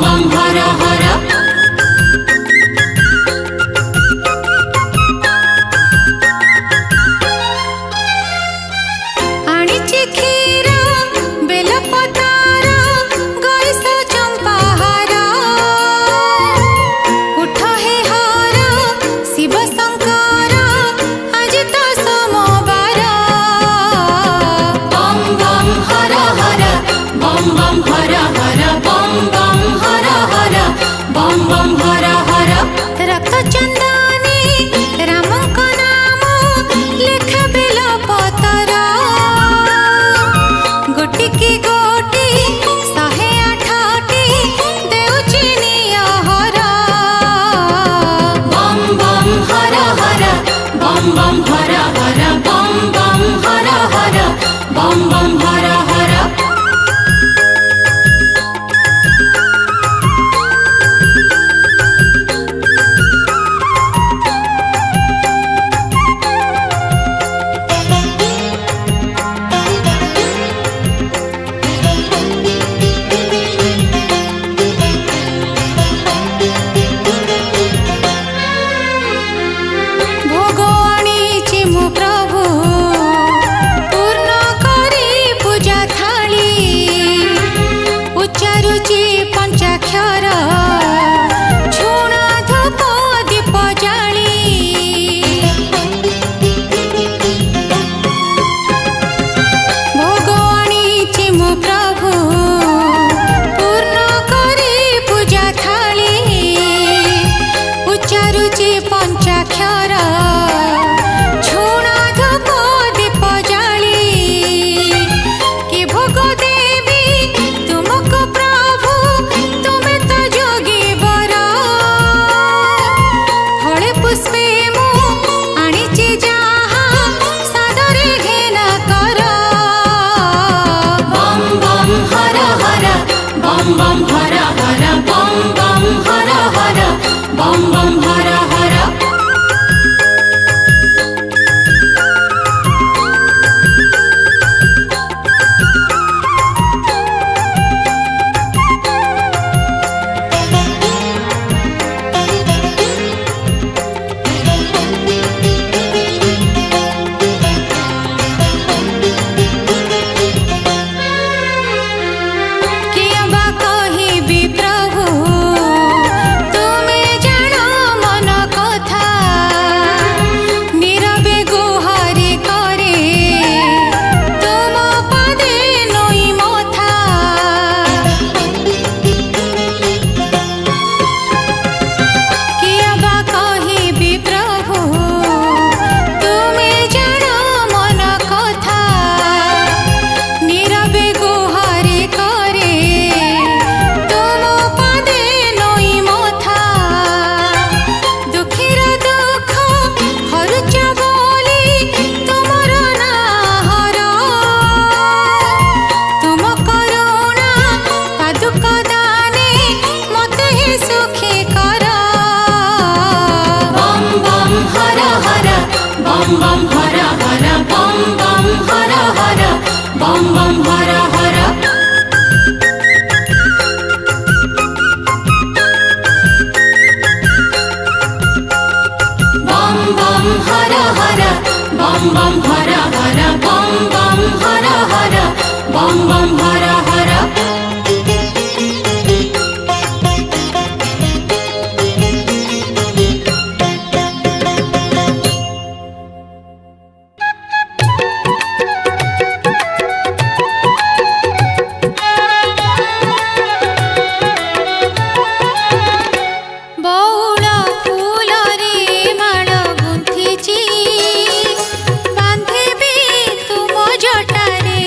बम हर हर आनिछि क्षीर बेलपतार गणेश चंपाहार उठ हे हर शिव शंकर आज तो सोमवार बम बम हर हर बम बम हर हर बम बम हर हर बम बम हर हर रक्त चंदनी रामक नाम लेख बेलपतर गोटी की गोटी 108टी देउछि निहर बम बम हर हर बम बम हर हर बम बम हर हर बम बम हर हर भोग आनिछि मु प्रभु पूर्ण करी पूजा थाली उच्चारुचि पंचाक्षर झुण धूप दीप जाली भोग आनिछि मु प्रभु पूर्ण करी पूजा थाली उच्चारुचि पंचाक्षर झुण धूप दीप जाली कि भोग देवी तुमको प्रभु तुमे तो जोगी बर फले पुष्पे मु आनिछि जाहा सादरे घेना कर बम बम हर हर बम बम हर हर बम बम हर हर बम बम हर हर किया बा कहिबी प्रभु तुमे जानो मन कथा नीरवे गुहारी करे तुम पदे नई मथा किया बा कहिबी प्रभु तुमे जानो मन कथा नीरवे गुहारी करे तुम पदे नई मथा दुखीर दुख हरुच बोली तुमर नाहर तुम करुणा पादुक दाने मते ही सुखी कर बम बम हर हर बम बम हर हर बम बम हर हर बम बम हर हर बम बम हर हर बम बम हर हर बम बम हर हर बम बम हर हर बौल फूलरे माळ गुंथिछि बांधिबी तुम जटारे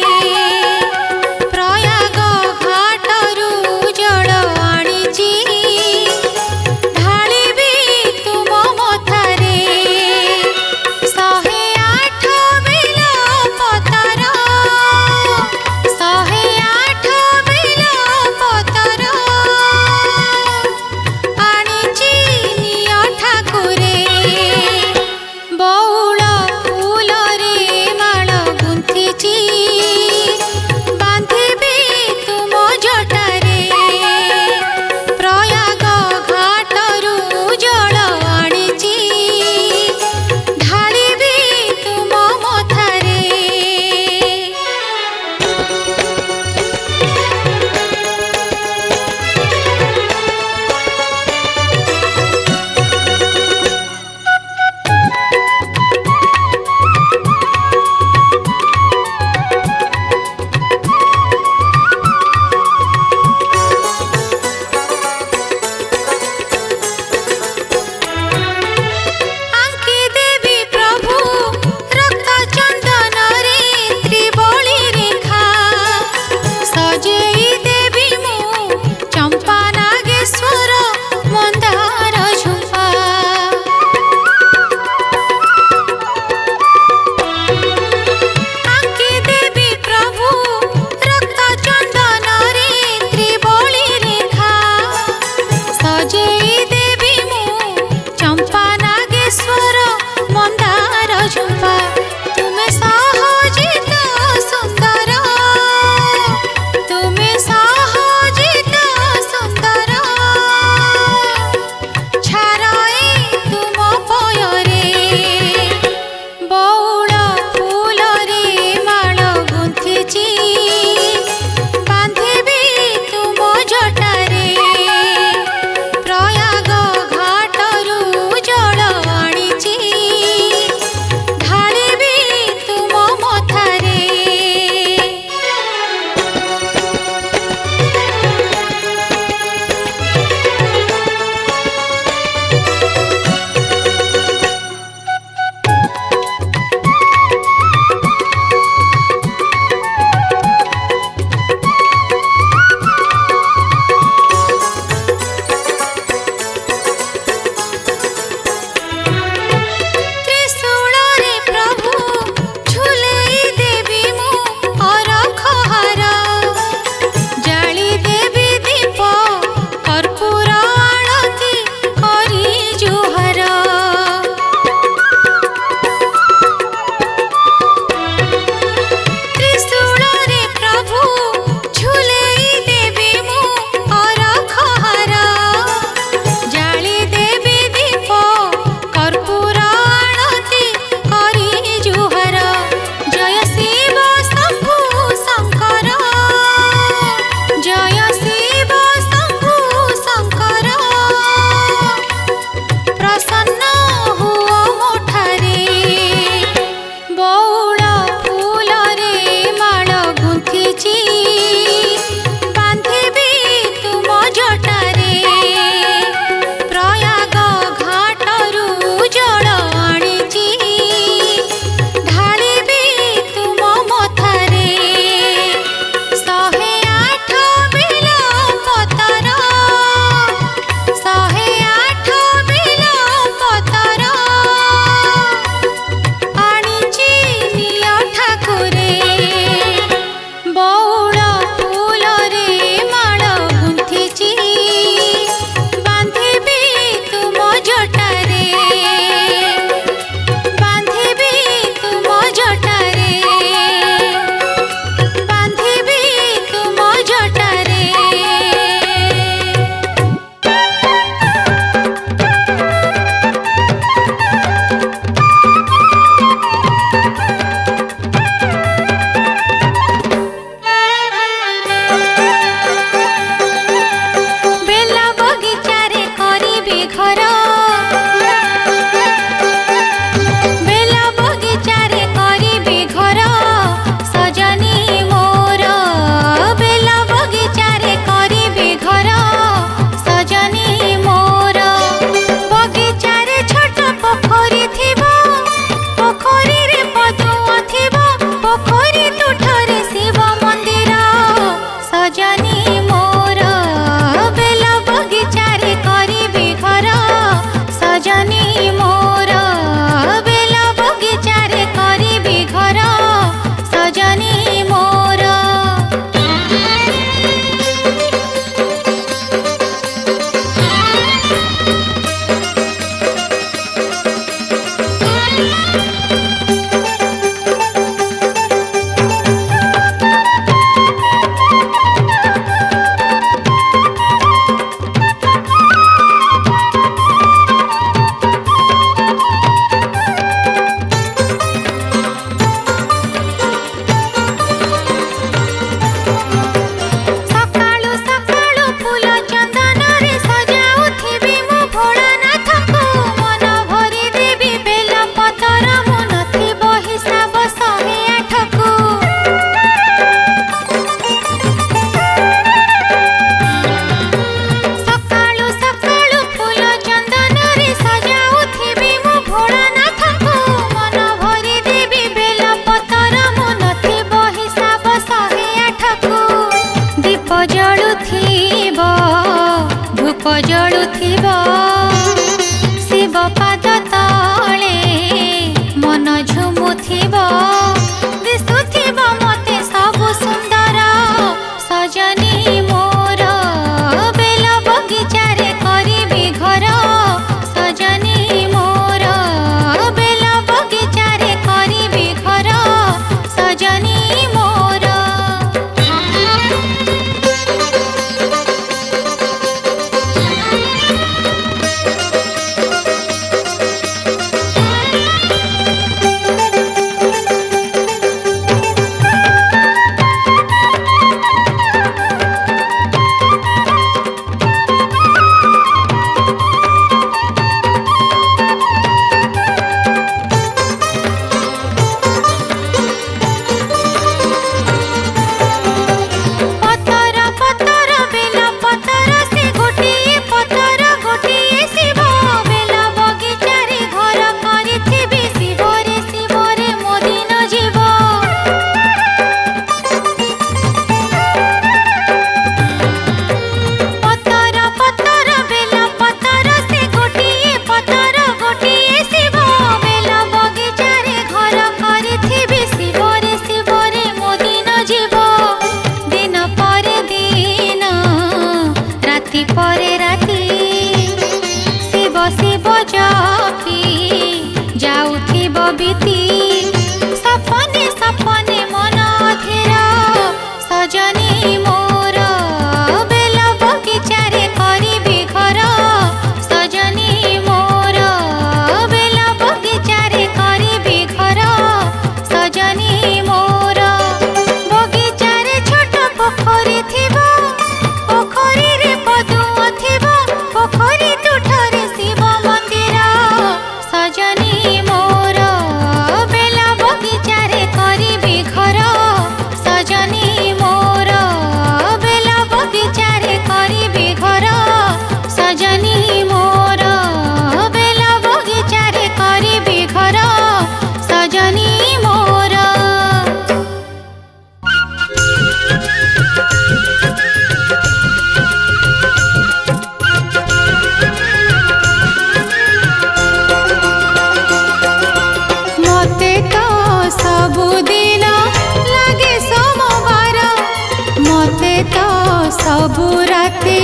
सबु राति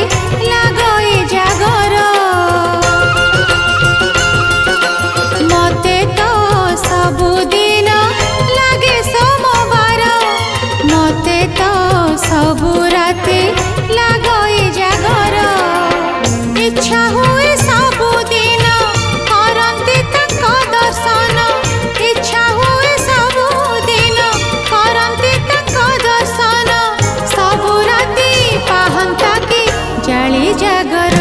लागई जागर मते तो सबुदिन लागे सोमवार मते तो सबु राति लागई जागर इच्छा हुए सबुदिन करंती तक दर्शन इच्छा हुए सबुदिन करंती तक दर्शन सबु राति पाहंता की जाली जागर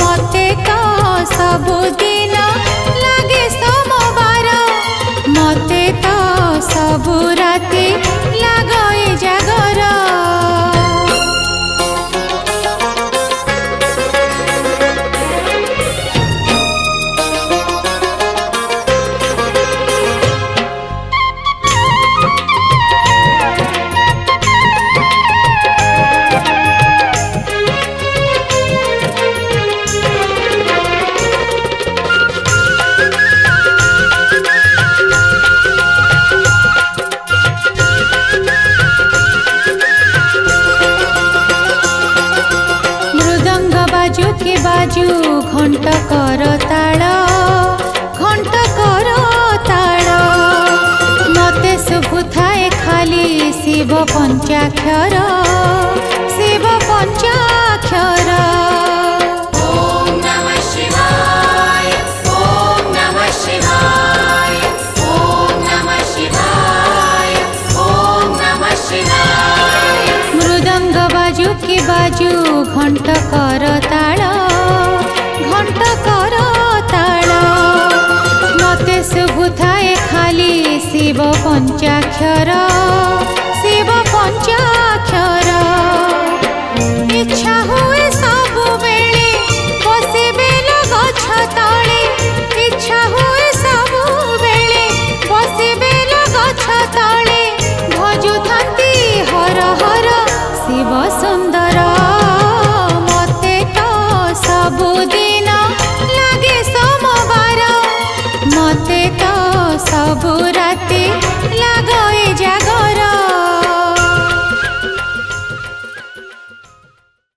मते तो सबुदिन लागे सोमवार मते तो सबु राति लागई जागर के बाजू घंट कर ताल मते शुभुथाए खाली शिव पंचाक्षर शिव पंचाक्षर ॐ नमः शिवाय ॐ नमः शिवाय ॐ नमः शिवाय ॐ नमः शिवाय मृदंग बाजू के बाजू घंट कर ताल मते शुभुथाए खाली शिव पंचाक्षर शिव पंचा